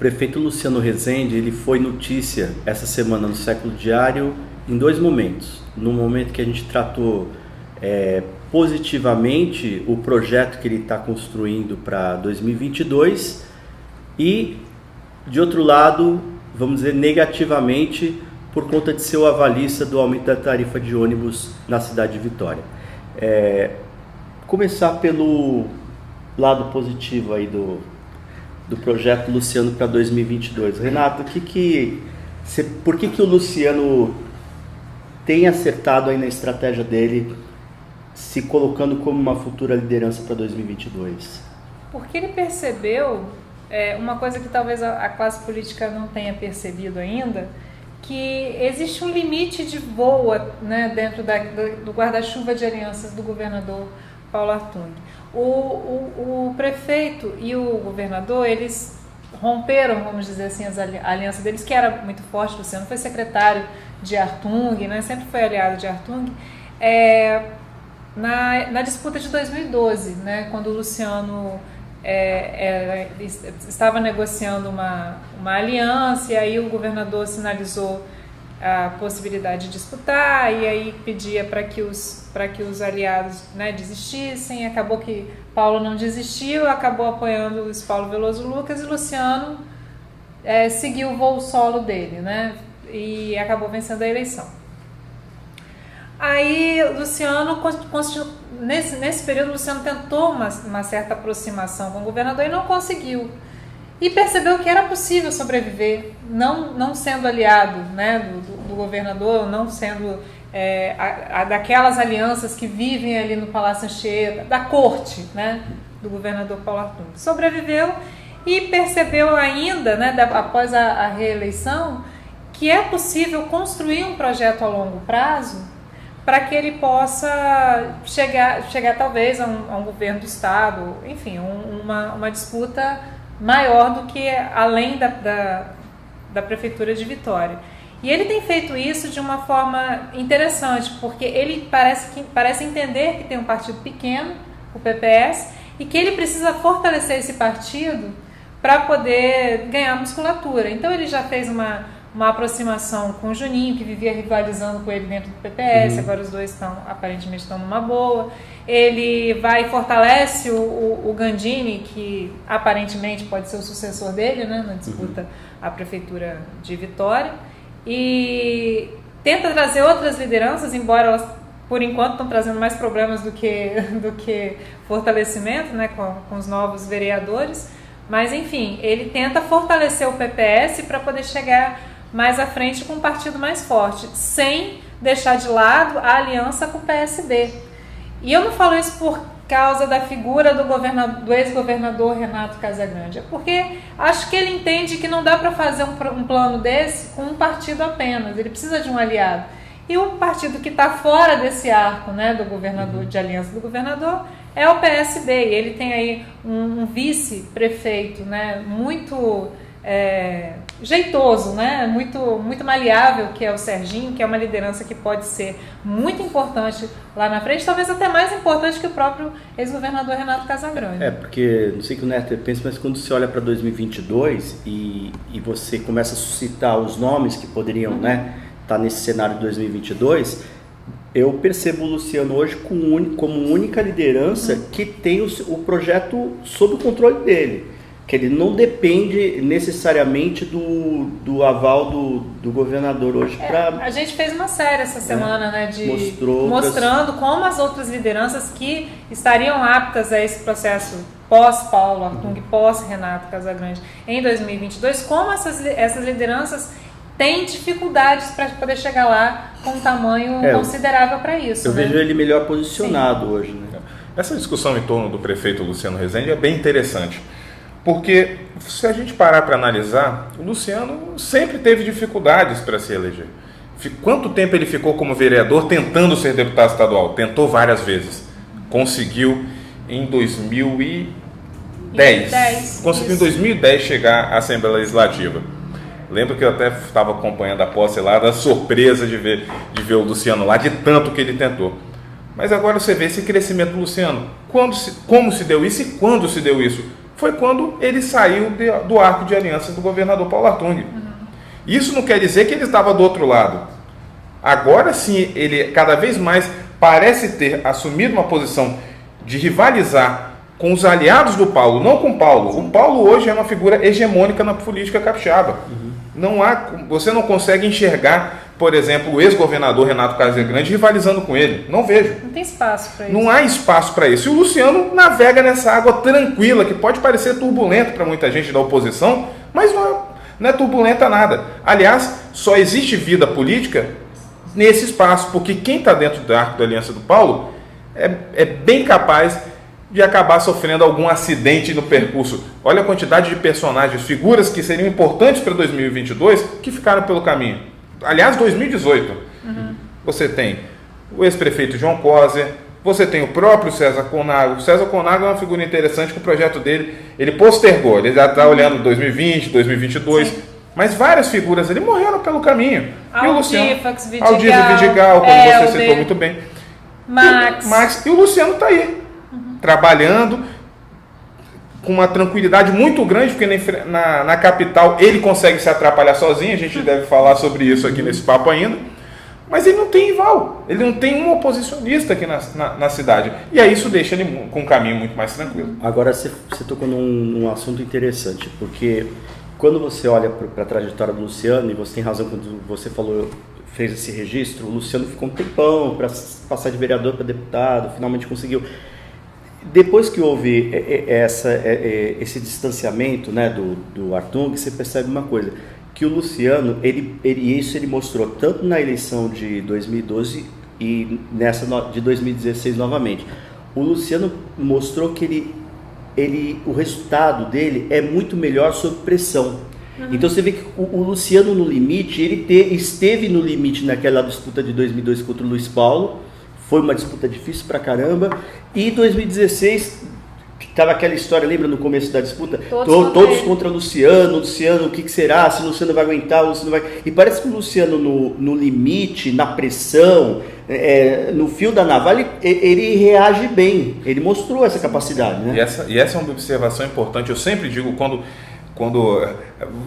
prefeito Luciano Rezende, ele foi notícia essa semana no Século Diário em dois momentos. No momento que a gente tratou positivamente o projeto que ele está construindo para 2022 e, de outro lado, vamos dizer, negativamente por conta de ser o avalista do aumento da tarifa de ônibus na cidade de Vitória. Começar pelo lado positivo aí do projeto Luciano para 2022. Renato, por que o Luciano tem acertado aí na estratégia dele, se colocando como uma futura liderança para 2022? Porque ele percebeu uma coisa que talvez a classe política não tenha percebido ainda, que existe um limite de voo, né, dentro do guarda-chuva de alianças do governador Paulo Artung. O prefeito e o governador, eles romperam, vamos dizer assim, a aliança deles, que era muito forte. O Luciano foi secretário de Artung, né, sempre foi aliado de Artung, na disputa de 2012, né, quando o Luciano estava negociando uma aliança, e aí o governador sinalizou a possibilidade de disputar, e aí pedia para que os aliados, né, desistissem. Acabou que Paulo não desistiu, acabou apoiando o Luiz Paulo Veloso Lucas, e Luciano seguiu o voo solo dele, né, e acabou vencendo a eleição. Aí Luciano, nesse período, Luciano tentou uma certa aproximação com o governador e não conseguiu. E percebeu que era possível sobreviver, não sendo aliado, né, do governador, não sendo daquelas alianças que vivem ali no Palácio Anchieta, da corte, né, do governador Paulo Artung. Sobreviveu e percebeu ainda, né, após a reeleição, que é possível construir um projeto a longo prazo para que ele possa chegar talvez a um governo do estado, enfim, uma disputa maior do que além da prefeitura de Vitória. E ele tem feito isso de uma forma interessante, porque ele parece entender que tem um partido pequeno, o PPS, e que ele precisa fortalecer esse partido para poder ganhar musculatura. Então ele já fez uma aproximação com o Juninho, que vivia rivalizando com ele dentro do PPS, agora os dois aparentemente estão numa boa. Ele vai e fortalece o Gandini, que aparentemente pode ser o sucessor dele, né, na disputa à prefeitura de Vitória, e tenta trazer outras lideranças, embora elas, por enquanto, estão trazendo mais problemas do que fortalecimento, né, com os novos vereadores. Mas, enfim, ele tenta fortalecer o PPS para poder chegar mais à frente com um partido mais forte, sem deixar de lado a aliança com o PSD. E eu não falo isso por causa da figura do ex-governador Renato Casagrande, é porque acho que ele entende que não dá para fazer um plano desse com um partido apenas, ele precisa de um aliado. E o partido que está fora desse arco, né, do governador, de aliança do governador, é o PSD. E ele tem aí um vice-prefeito, né, muito jeitoso, né, muito maleável, que é o Serginho, que é uma liderança que pode ser muito importante lá na frente, talvez até mais importante que o próprio ex-governador Renato Casagrande. Porque, não sei o que o Neto pensa, mas quando você olha para 2022 e você começa a suscitar os nomes que poderiam, né, estar nesse cenário de 2022, eu percebo o Luciano hoje como única liderança que tem o projeto sob o controle dele, que ele não depende necessariamente do aval do governador hoje. A gente fez uma série essa semana, né, mostrando como as outras lideranças que estariam aptas a esse processo pós-Paulo Artung, pós-Renato Casagrande em 2022, como essas lideranças têm dificuldades para poder chegar lá com um tamanho considerável para isso. Eu vejo ele melhor posicionado hoje. Né? Essa discussão em torno do prefeito Luciano Rezende é bem interessante, porque se a gente parar para analisar, o Luciano sempre teve dificuldades para se eleger. Quanto tempo ele ficou como vereador tentando ser deputado estadual? Tentou várias vezes. Conseguiu em 2010. Conseguiu em 2010 chegar à Assembleia Legislativa. Lembro que eu até estava acompanhando a posse lá, da surpresa de ver o Luciano lá, de tanto que ele tentou. Mas agora você vê esse crescimento do Luciano. Como se deu isso e quando se deu isso? foi quando ele saiu do arco de alianças do governador Paulo Artung. Isso não quer dizer que ele estava do outro lado. Agora sim, ele cada vez mais parece ter assumido uma posição de rivalizar com os aliados do Paulo, não com o Paulo. O Paulo hoje é uma figura hegemônica na política capixaba. Você não consegue enxergar, por exemplo, o ex-governador Renato Casagrande rivalizando com ele. Não vejo. Não tem espaço para isso. Não há espaço para isso. E o Luciano navega nessa água tranquila, que pode parecer turbulenta para muita gente da oposição, mas não é turbulenta nada. Aliás, só existe vida política nesse espaço, porque quem está dentro do arco da aliança do Paulo é bem capaz de acabar sofrendo algum acidente no percurso. Olha a quantidade de personagens, figuras que seriam importantes para 2022 que ficaram pelo caminho. Aliás, 2018. Você tem o ex-prefeito João Coser, você tem o próprio César Conago. O César Conago é uma figura interessante que o projeto dele, ele postergou, ele já está olhando 2020, 2022, Sim. Mas várias figuras ali morreram pelo caminho. Aldir, E o Luciano, Vidigal, Aldir Vidigal, como você citou muito bem. Max. E o Luciano está aí, trabalhando com uma tranquilidade muito grande, porque na capital ele consegue se atrapalhar sozinho, a gente deve falar sobre isso aqui nesse papo ainda, mas ele não tem rival, ele não tem um oposicionista aqui na cidade, e aí isso deixa ele com um caminho muito mais tranquilo. Agora você tocou num assunto interessante, porque quando você olha para a trajetória do Luciano, e você tem razão quando você falou, fez esse registro, o Luciano ficou um tempão para passar de vereador para deputado, finalmente conseguiu. Depois que houve esse distanciamento, né, do Artung, você percebe uma coisa, que o Luciano, ele mostrou tanto na eleição de 2012 e nessa de 2016 novamente. O Luciano mostrou que o resultado dele é muito melhor sob pressão. Então você vê que o Luciano no limite, esteve no limite naquela disputa de 2002 contra o Luiz Paulo. Foi uma disputa difícil pra caramba. E 2016, estava aquela história, lembra no começo da disputa? Todos contra o Luciano, o que será? Se o Luciano vai aguentar, o Luciano vai... E parece que o Luciano no limite, na pressão, no fio da navalha, ele reage bem. Ele mostrou essa capacidade, né? E essa é uma observação importante. Eu sempre digo, quando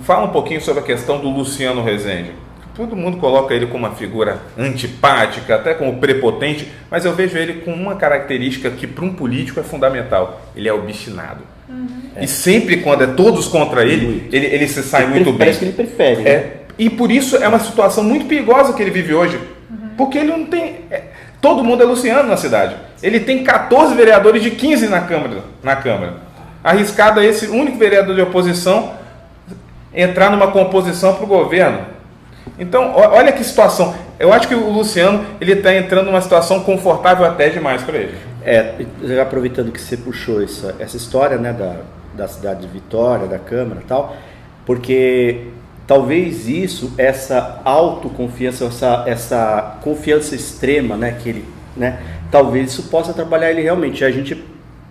fala um pouquinho sobre a questão do Luciano Rezende. Todo mundo coloca ele como uma figura antipática, até como prepotente, mas eu vejo ele com uma característica que para um político é fundamental. Ele é obstinado. E sempre quando é todos contra ele, ele se sai muito bem. Parece que ele prefere. Né? E por isso é uma situação muito perigosa que ele vive hoje. Porque ele não tem... todo mundo é Luciano na cidade. Ele tem 14 vereadores de 15 na Câmara. Arriscado a esse único vereador de oposição entrar numa composição para o governo. Então, olha que situação. Eu acho que o Luciano ele está entrando numa situação confortável até demais para ele. Aproveitando que você puxou essa história, né, da cidade de Vitória, da Câmara e tal, porque talvez essa autoconfiança, essa confiança extrema, né, que ele, né, talvez isso possa trabalhar ele realmente. A gente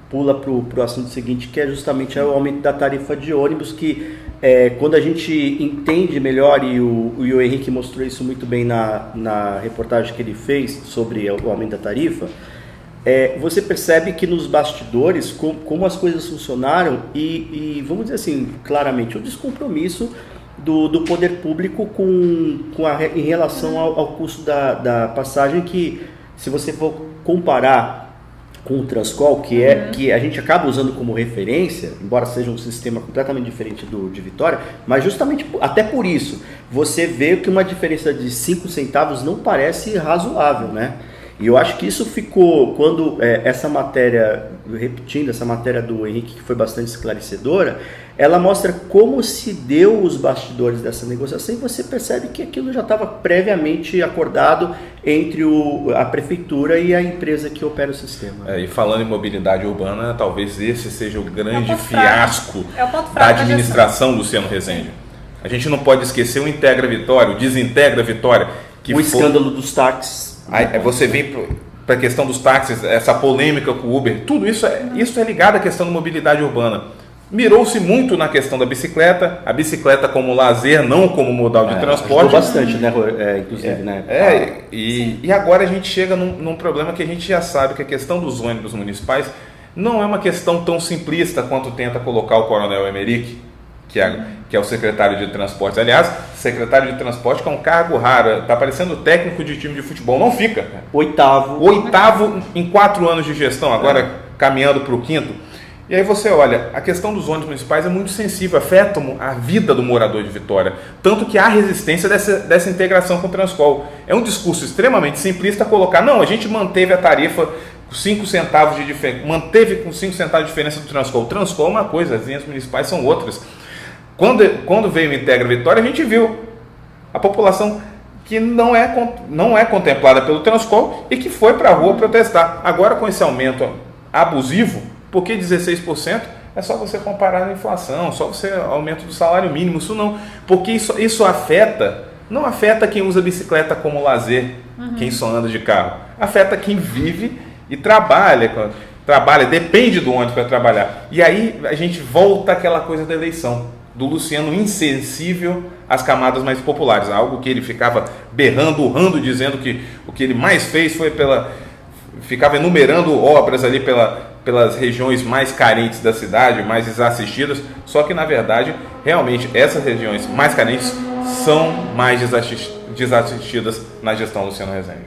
pula para o assunto seguinte, que é justamente o aumento da tarifa de ônibus, que quando a gente entende melhor, e o Henrique mostrou isso muito bem na reportagem que ele fez sobre o aumento da tarifa, você percebe que nos bastidores, como as coisas funcionaram e vamos dizer assim, claramente, o descompromisso do poder público em relação ao custo da passagem, que se você for comparar com o Transcol, que a gente acaba usando como referência, embora seja um sistema completamente diferente de Vitória, mas justamente até por isso, você vê que uma diferença de 5 centavos não parece razoável, né? E eu acho que isso ficou, quando essa matéria, repetindo, essa matéria do Henrique, que foi bastante esclarecedora, ela mostra como se deu os bastidores dessa negociação, e você percebe que aquilo já estava previamente acordado entre a prefeitura e a empresa que opera o sistema. E falando em mobilidade urbana, talvez esse seja o grande fiasco da fraco administração do Luciano Rezende. A gente não pode esquecer o Integra Vitória, o Desintegra Vitória. Escândalo dos táxis. Aí você vem para a questão dos táxis, essa polêmica com o Uber, tudo isso é ligado à questão da mobilidade urbana. Mirou-se muito na questão da bicicleta, a bicicleta como lazer, não como modal de transporte. Bastante, né? Inclusive, né? E agora a gente chega num problema que a gente já sabe, que a questão dos ônibus municipais não é uma questão tão simplista quanto tenta colocar o Coronel Emerick, que é o secretário de transportes. Aliás, secretário de transporte que é um cargo raro, está parecendo técnico de time de futebol, não fica. Oitavo em 4 anos de gestão, agora caminhando para o 5º. E aí você olha, a questão dos ônibus municipais é muito sensível, afeta a vida do morador de Vitória, tanto que há resistência dessa integração com o Transcol. É um discurso extremamente simplista colocar, não, a gente manteve a tarifa com 5 centavos de diferença, manteve com 5 centavos de diferença do Transcol. O Transcol é uma coisa, as linhas municipais são outras. Quando veio o Integra Vitória, a gente viu a população que não é contemplada pelo Transcol e que foi para a rua protestar. Agora, com esse aumento abusivo, por que 16%? É só você comparar a inflação, só você aumento do salário mínimo, isso não. Porque isso não afeta quem usa bicicleta como lazer, quem só anda de carro. Afeta quem vive e trabalha, depende do ônibus para trabalhar. E aí a gente volta àquela coisa da eleição, do Luciano insensível às camadas mais populares, algo que ele ficava berrando, urrando, dizendo que o que ele mais fez foi ficava enumerando obras ali pelas regiões mais carentes da cidade, mais desassistidas, só que na verdade, realmente, essas regiões mais carentes são mais desassistidas na gestão Luciano Rezende.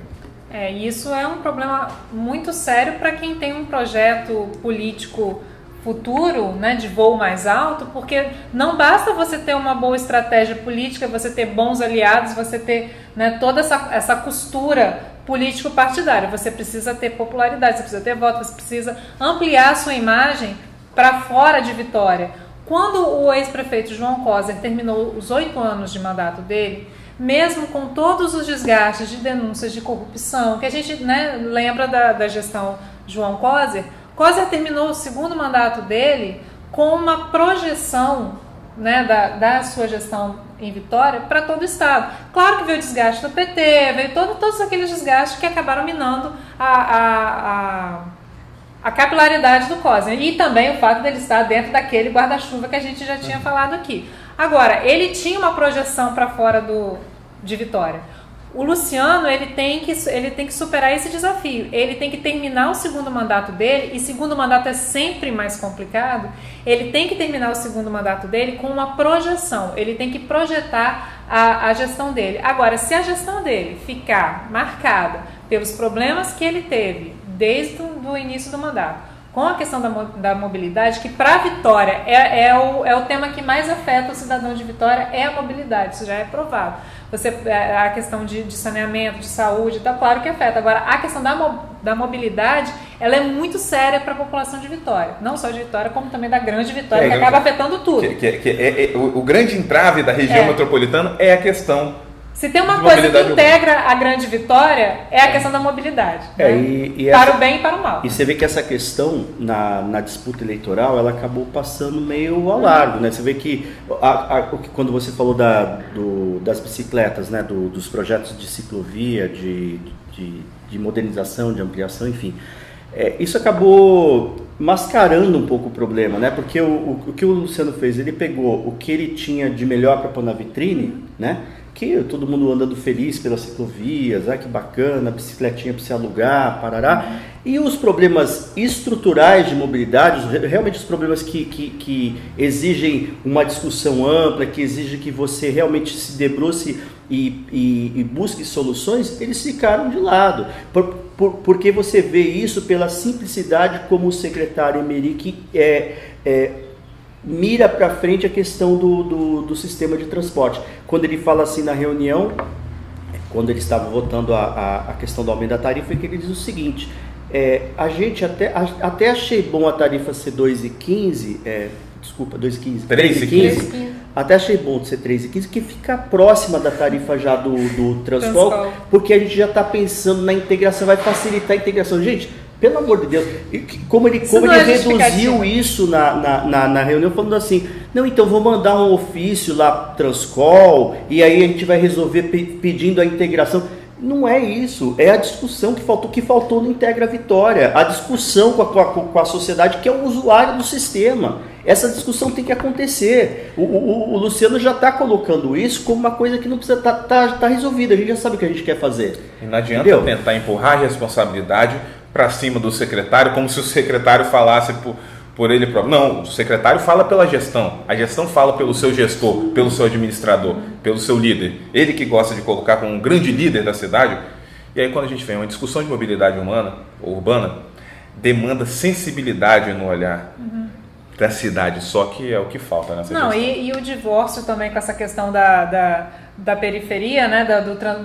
Isso é um problema muito sério para quem tem um projeto político futuro, né, de voo mais alto, porque não basta você ter uma boa estratégia política, você ter bons aliados, você ter, né, toda essa costura político-partidária, você precisa ter popularidade, você precisa ter voto, você precisa ampliar a sua imagem para fora de Vitória. Quando o ex-prefeito João Coser terminou os 8 anos de mandato dele, mesmo com todos os desgastes de denúncias de corrupção, que a gente, né, lembra da gestão João Coser terminou o 2º mandato dele com uma projeção, né, da sua gestão em Vitória para todo o estado. Claro que veio o desgaste do PT, veio todos aqueles desgastes que acabaram minando a capilaridade do Coser. E também o fato dele estar dentro daquele guarda-chuva que a gente já tinha falado aqui. Agora, ele tinha uma projeção para fora de Vitória. O Luciano, ele tem que superar esse desafio. Ele tem que terminar o 2º mandato dele, e 2º mandato é sempre mais complicado. Ele tem que terminar o 2º mandato dele com uma projeção. Ele tem que projetar a gestão dele. Agora, se a gestão dele ficar marcada pelos problemas que ele teve desde o início do mandato, com a questão da mobilidade, que para Vitória é o tema que mais afeta o cidadão de Vitória, é a mobilidade, isso já é provado. A questão de saneamento, de saúde, tá claro que afeta. Agora, a questão da mobilidade, ela é muito séria para a população de Vitória. Não só de Vitória, como também da Grande Vitória, que acaba afetando tudo. O grande entrave da região metropolitana é a questão. Se tem uma coisa que integra a Grande Vitória, é a questão da mobilidade. Né? Para o bem e para o mal. E você vê que essa questão, na disputa eleitoral, ela acabou passando meio ao largo. Né? Você vê que, quando você falou das bicicletas, né? Dos projetos de ciclovia, de modernização, de ampliação, enfim, isso acabou mascarando um pouco o problema, né? Porque o que o Luciano fez, ele pegou o que ele tinha de melhor para pôr na vitrine, né? Que todo mundo andando feliz pelas ciclovias, que bacana, bicicletinha para se alugar, parará. E os problemas estruturais de mobilidade, realmente os problemas que exigem uma discussão ampla, que exigem que você realmente se debruce e busque soluções, eles ficaram de lado. Porque você vê isso pela simplicidade como o secretário Emerick mira para frente a questão do sistema de transporte. Quando ele fala assim na reunião, quando ele estava votando a questão do aumento da tarifa, que ele diz o seguinte: a gente até achei bom a tarifa ser 2,15, 3,15. Até achei bom de ser 3,15, que fica próxima da tarifa já do Transcol, porque a gente já está pensando na integração, vai facilitar a integração. Gente, pelo amor de Deus, como ele reduziu isso na reunião, falando assim, não, então vou mandar um ofício lá Transcol, e aí a gente vai resolver pedindo a integração. Não é isso, é a discussão que faltou no Integra Vitória, a discussão com a sociedade, que é o usuário do sistema. Essa discussão tem que acontecer. O Luciano já está colocando isso como uma coisa que não precisa tá resolvida, a gente já sabe o que a gente quer fazer. E não adianta tentar empurrar a responsabilidade para cima do secretário, como se o secretário falasse por ele próprio. Não, o secretário fala pela gestão, a gestão fala pelo seu gestor, pelo seu administrador, pelo seu líder. Ele que gosta de colocar como um grande líder da cidade. E aí quando a gente vem uma discussão de mobilidade humana ou urbana, demanda sensibilidade no olhar da cidade, só que é o que falta nessa Não, gestão. e o divórcio também com essa questão da periferia, né,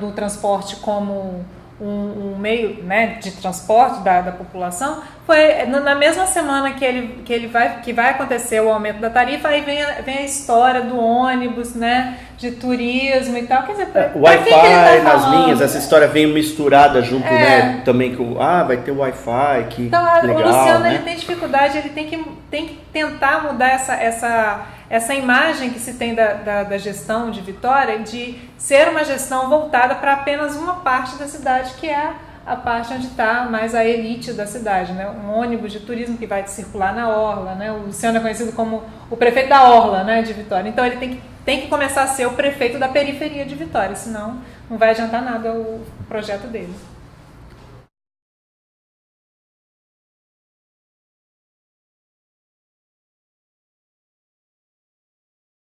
do transporte como um meio, né, de transporte da população, foi na mesma semana que vai acontecer o aumento da tarifa, aí vem a história do ônibus, né, de turismo e tal, quer dizer, o Wi-Fi nas linhas, essa história vem misturada junto, né, também com, vai ter o Wi-Fi, que então, legal, o Luciano, né? ele tem dificuldade, ele tem que tentar mudar essa imagem que se tem da gestão de Vitória, de ser uma gestão voltada para apenas uma parte da cidade, que é a parte onde está mais a elite da cidade, né? Um ônibus de turismo que vai circular na Orla, né? O Luciano é conhecido como o prefeito da Orla, né, de Vitória. Então ele tem que começar a ser o prefeito da periferia de Vitória, senão não vai adiantar nada o projeto dele.